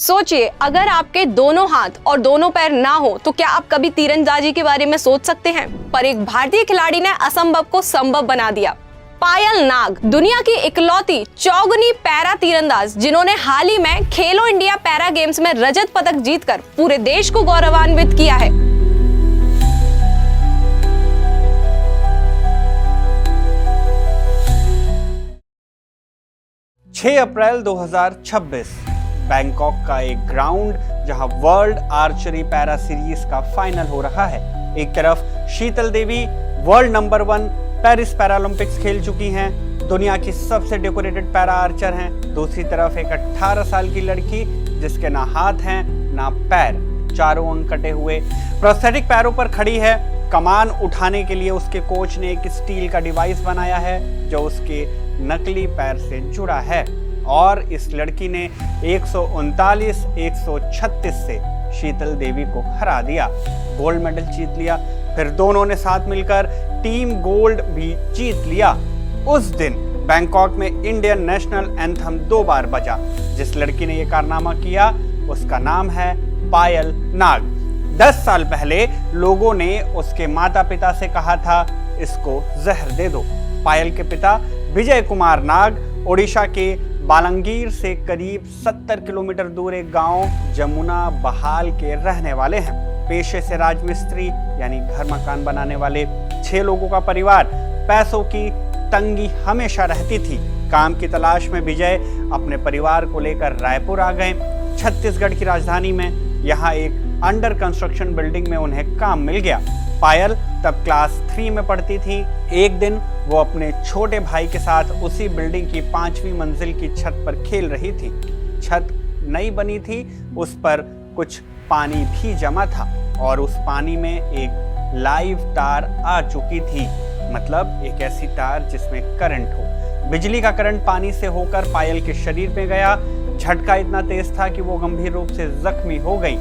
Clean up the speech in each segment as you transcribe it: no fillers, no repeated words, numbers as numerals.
सोचिए, अगर आपके दोनों हाथ और दोनों पैर ना हो तो क्या आप कभी तीरंदाजी के बारे में सोच सकते हैं? पर एक भारतीय खिलाड़ी ने असंभव को संभव बना दिया। पायल नाग दुनिया की इकलौती चौगुनी पैरा तीरंदाज जिन्होंने हाल ही में खेलो इंडिया पैरा गेम्स में रजत पदक जीतकर पूरे देश को गौरवान्वित किया है। 6 अप्रैल 2026 बैंकॉक का एक ग्राउंड जहां वर्ल्ड आर्चरी पैरा सीरीज का फाइनल हो रहा है। एक तरफ शीतल देवी वर्ल्ड नंबर 1 पेरिस पैरालंपिक्स खेल चुकी हैं, दुनिया की सबसे डेकोरेटेड पैरा आर्चर हैं। दूसरी तरफ एक 18 साल की लड़की जिसके ना हाथ हैं ना पैर, चारों अंग कटे हुए प्रोस्थेटिक पैरों पर खड़ी है। कमान उठाने के लिए उसके कोच ने एक स्टील का डिवाइस बनाया है जो उसके नकली पैर से जुड़ा है और इस लड़की ने 139-136 से शीतल देवी को हरा दिया, गोल्ड मेडल जीत लिया। फिर दोनों ने साथ मिलकर टीम गोल्ड भी जीत लिया। उस दिन बैंकॉक में इंडियन नेशनल एंथम 2 बार बजा। जिस लड़की ने यह कारनामा किया उसका नाम है पायल नाग। 10 साल पहले लोगों ने उसके माता पिता से कहा था इसको जहर दे दो। पायल के पिता विजय कुमार नाग ओडिशा के बालंगीर से करीब 70 किलोमीटर दूर एक गांव जमुना बहाल के रहने वाले हैं। पेशे से राजमिस्त्री यानी घर मकान बनाने वाले 6 लोगों का परिवार। पैसों की तंगी हमेशा रहती थी। काम की तलाश में विजय अपने परिवार को लेकर रायपुर आ गए। छत्तीसगढ़ की राजधानी में यहाँ एक अंडर कंस्ट्रक्शन बिल्डिंग में उन्हें काम मिल गया। पायल तब क्लास 3 में पढ़ती थी। एक दिन वो अपने छोटे भाई के साथ उसी बिल्डिंग की 5वीं मंजिल की छत पर खेल रही थी। छत नई बनी थी, उस पर कुछ पानी भी जमा था और उस पानी में एक लाइव तार आ चुकी थी, मतलब एक ऐसी तार जिसमें करंट हो। बिजली का करंट पानी से होकर पायल के शरीर में गया। झटका इतना तेज था कि वो गंभीर रूप से जख्मी हो गई।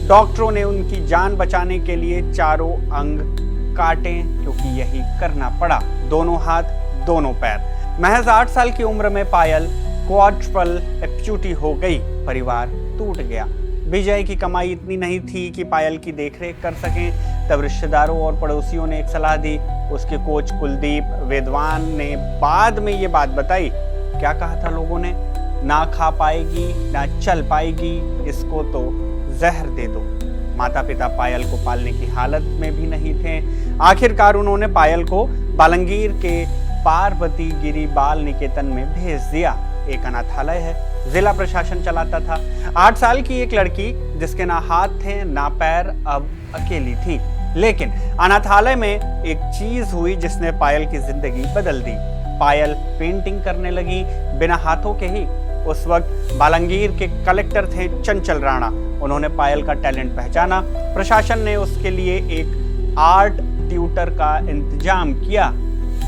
डॉक्टरों ने उनकी जान बचाने के लिए चारों अंग काटे क्योंकि यही करना पड़ा। दोनों हाथ दोनों पैर। महज 8 साल की उम्र में पायल क्वाड्रुपल एम्पूटी हो गई। परिवार टूट गया। विजय की कमाई इतनी नहीं थी कि पायल की देखरेख कर सकें। तब रिश्तेदारों और पड़ोसियों ने एक सलाह दी। उसके कोच कुलदीप वेदवान ने बाद में ये बात बताई। क्या कहा था लोगों ने? ना खा पाएगी ना चल पाएगी, इसको तो जहर दे दो। माता पिता पायल को पालने की हालत में भी नहीं थे। आखिरकार उन्होंने पायल को बालंगीर के पार्वती गिरी बाल निकेतन में भेज दिया। एक अनाथालय है, जिला प्रशासन चलाता था। 8 साल की एक लड़की जिसके ना हाथ थे ना पैर अब अकेली थी। लेकिन अनाथालय में एक चीज हुई जिसने पायल की जिंदगी बदल दी। पायल पेंटिंग करने लगी बिना हाथों के ही। उस वक्त बालंगीर के कलेक्टर थे चंचल राणा। उन्होंने पायल का टैलेंट पहचाना। प्रशासन ने उसके लिए एक आर्ट ट्यूटर का इंतजाम किया।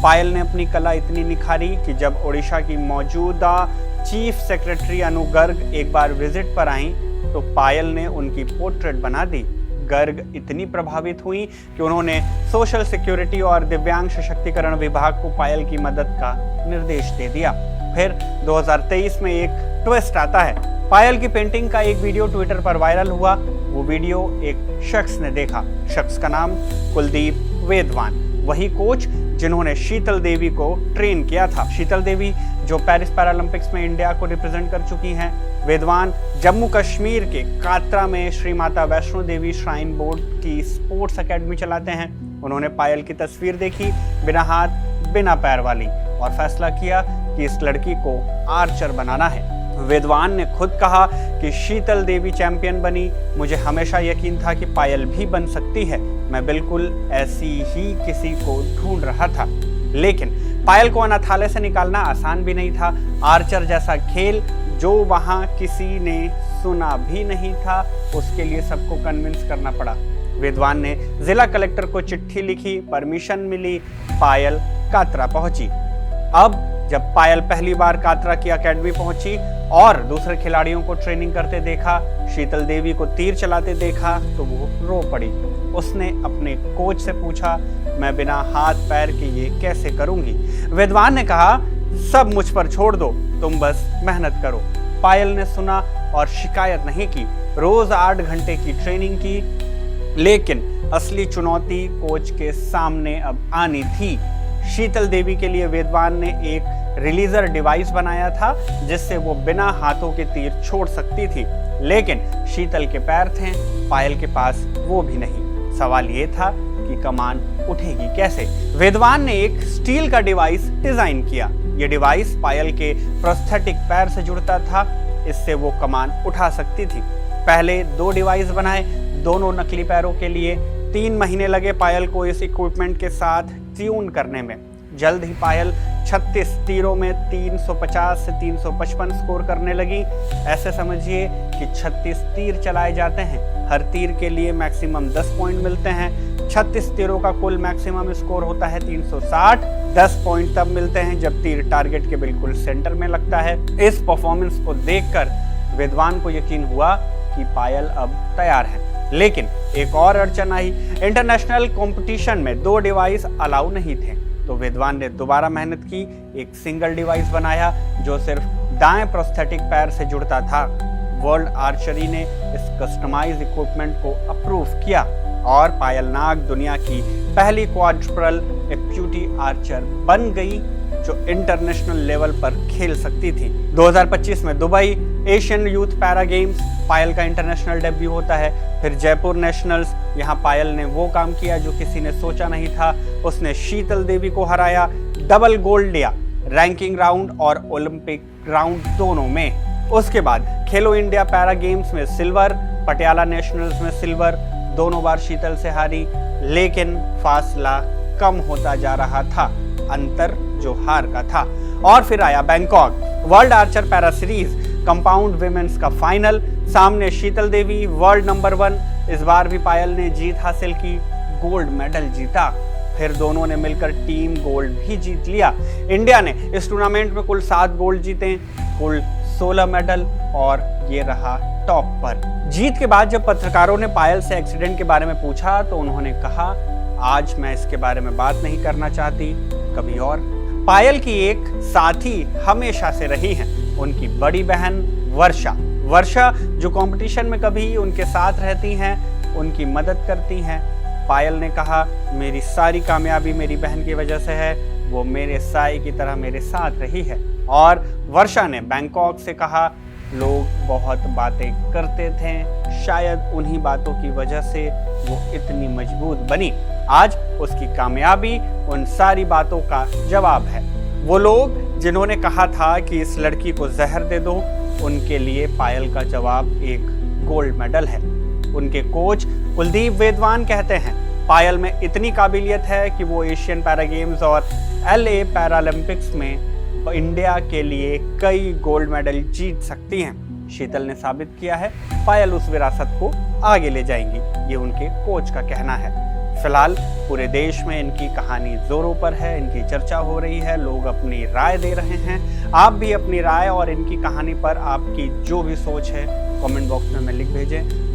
पायल ने अपनी कला इतनी निखारी कि जब ओडिशा की मौजूदा चीफ सेक्रेटरी अनु गर्ग एक बार विजिट पर आई तो पायल ने उनकी पोर्ट्रेट बना दी। गर्ग इतनी प्रभावित हुई कि उन्होंने सोशल सिक्योरिटी और दिव्यांग सशक्तिकरण विभाग को पायल की मदद का निर्देश दे दिया। फिर 2023 में एक ट्विस्ट आता है। पायल की पेंटिंग का एक वीडियो ट्विटर पर वायरल हुआ। वो वीडियो एक शख्स ने देखा। शख्स का नाम कुलदीप वेदवान, वही कोच जिन्होंने शीतल देवी को ट्रेन किया था। शीतल देवी जो पेरिस पैरालंपिक्स में इंडिया को रिप्रेजेंट कर चुकी हैं। वेदवान जम्मू कश्मीर के कात्रा में श्री माता वैष्णो देवी श्राइन बोर्ड की स्पोर्ट्स एकेडमी चलाते हैं। उन्होंने पायल की तस्वीर देखी, बिना हाथ बिना पैर वाली, और फैसला किया कि इस लड़की को आर्चर बनाना है। वेदवान ने खुद कहा कि शीतल देवी चैंपियन बनी, मुझे हमेशा यकीन था कि पायल भी बन सकती है। मैं बिल्कुल ऐसी ही किसी को ढूंढ रहा था। लेकिन पायल को अनाथालय से निकालना आसान भी नहीं था। आर्चर जैसा खेल जो वहां किसी ने सुना भी नहीं था, उसके लिए सबको कन्विंस करना पड़ा। वेदवान ने जिला कलेक्टर को चिट्ठी लिखी, परमिशन मिली, पायल कात्रा पहुंची। अब जब पायल पहली बार कात्रा की एकेडमी पहुंची और दूसरे खिलाड़ियों को ट्रेनिंग करते देखा, शीतल देवी को तीर चलाते देखा तो वो रो पड़ी। उसने अपने कोच से पूछा, मैं बिना हाथ पैर के ये कैसे करूंगी? वेदवान ने कहा, सब मुझ पर छोड़ दो, तुम बस मेहनत करो। पायल ने सुना और शिकायत नहीं की। रोज 8 घंटे की ट्रेनिंग की, लेकिन असली चुनौती कोच के सामने अब आनी थी। शीतल देवी के लिए वेदवान ने एक रिलीजर डिवाइस बनाया था जिससे वो बिना हाथों के तीर छोड़ सकती थी, लेकिन शीतल के पैर थे, पायल के पास वो भी नहीं। सवाल ये था कि कमान उठेगी कैसे। वेदवान ने एक स्टील का डिवाइस डिजाइन किया। ये डिवाइस पायल के प्रोस्थेटिक पैर से जुड़ता था, इससे वो कमान उठा सकती थी। पहले 2 डिवाइस बनाए, दोनों नकली पैरों के लिए। 3 महीने लगे पायल को इस इक्विपमेंट के साथ ट्यून करने में। जल्द ही पायल 36 तीरों में 350 से 355 स्कोर करने लगी। ऐसे समझिए कि 36 तीर चलाए जाते हैं, हर तीर के लिए मैक्सिमम 10 पॉइंट मिलते हैं। 36 तीरों का कुल मैक्सिमम स्कोर होता है 360। 10 पॉइंट तब मिलते हैं जब तीर टारगेट के बिल्कुल सेंटर में लगता है। इस परफॉर्मेंस को देखकर विद्वान को यकीन हुआ कि पायल अब तैयार है। लेकिन एक और अड़चन आई। इंटरनेशनल कंपटीशन में 2 डिवाइस अलाउ नहीं थे, तो विद्वान ने दोबारा मेहनत की, एक सिंगल डिवाइस बनाया जो सिर्फ दाएं प्रोस्थेटिक पैर से जुड़ता था। वर्ल्ड आर्चरी ने इस कस्टमाइज इक्विपमेंट को अप्रूव किया और पायल नाग दुनिया की पहली क्वाड्रुपल एम्प्यूटी आर्चर बन गई जो इंटरनेशनल लेवल पर खेल सकती थी। 2025 में Dubai Asian youth para games Payal का इंटरनेशनल डेब्यू होता है। फिर जयपुर नेशनल्स, यहाँ पायल ने वो काम किया जो किसी ने सोचा नहीं था। उसने शीतल देवी को हराया, डबल गोल्ड लिया, रैंकिंग राउंड और ओलंपिक राउंड दोनों में। उसके बाद खेलो इंडिया पैरा गेम्स में सिल्वर, पटियाला नेशनल्स में सिल्वर, दोनों बार शीतल से हारी, लेकिन फासला कम होता जा रहा था, अंतर जो हार का था। और फिर आया Bangkok world Archer para series compound women's का फाइनल, सामने शीतल देवी वर्ल्ड नंबर 1। इस बार भी पायल ने जीत हासिल की, गोल्ड मेडल जीता। फिर दोनों ने मिलकर टीम गोल्ड भी जीत लिया। इंडिया ने इस टूर्नामेंट में कुल 7 गोल्ड जीते, कुल 16 मेडल, और ये रहा टॉप पर। जीत के बाद जब पत्रकारों ने पायल से एक्सीडेंट के बारे में पूछा तो उन्होंने कहा, आज मैं इसके बारे में बात नहीं करना चाहती, कभी और। पायल की एक साथी हमेशा से रही हैं, उनकी बड़ी बहन वर्षा जो कंपटीशन में कभी उनके साथ रहती हैं, उनकी मदद करती हैं। पायल ने कहा, मेरी सारी कामयाबी मेरी बहन की वजह से है, वो मेरे साए की तरह मेरे साथ रही है। और वर्षा ने बैंकॉक से कहा, लोग बहुत बातें करते थे, शायद उन्हीं बातों की वजह से वो इतनी मजबूत बनी। आज उसकी कामयाबी उन सारी बातों का जवाब है। वो लोग जिन्होंने कहा था कि इस लड़की को जहर दे दो, उनके लिए पायल का जवाब एक गोल्ड मेडल है। उनके कोच कुलदीप वेदवान कहते हैं, पायल में इतनी काबिलियत है कि वो एशियन पैरा गेम्स और LA पैरालंपिक्स में इंडिया के लिए कई गोल्ड मेडल जीत सकती हैं। शीतल ने साबित किया है, पायल उस विरासत को आगे ले जाएंगी, ये उनके कोच का कहना है। फिलहाल पूरे देश में इनकी कहानी जोरों पर है, इनकी चर्चा हो रही है, लोग अपनी राय दे रहे हैं। आप भी अपनी राय और इनकी कहानी पर आपकी जो भी सोच है कमेंट बॉक्स में लिख भेजें।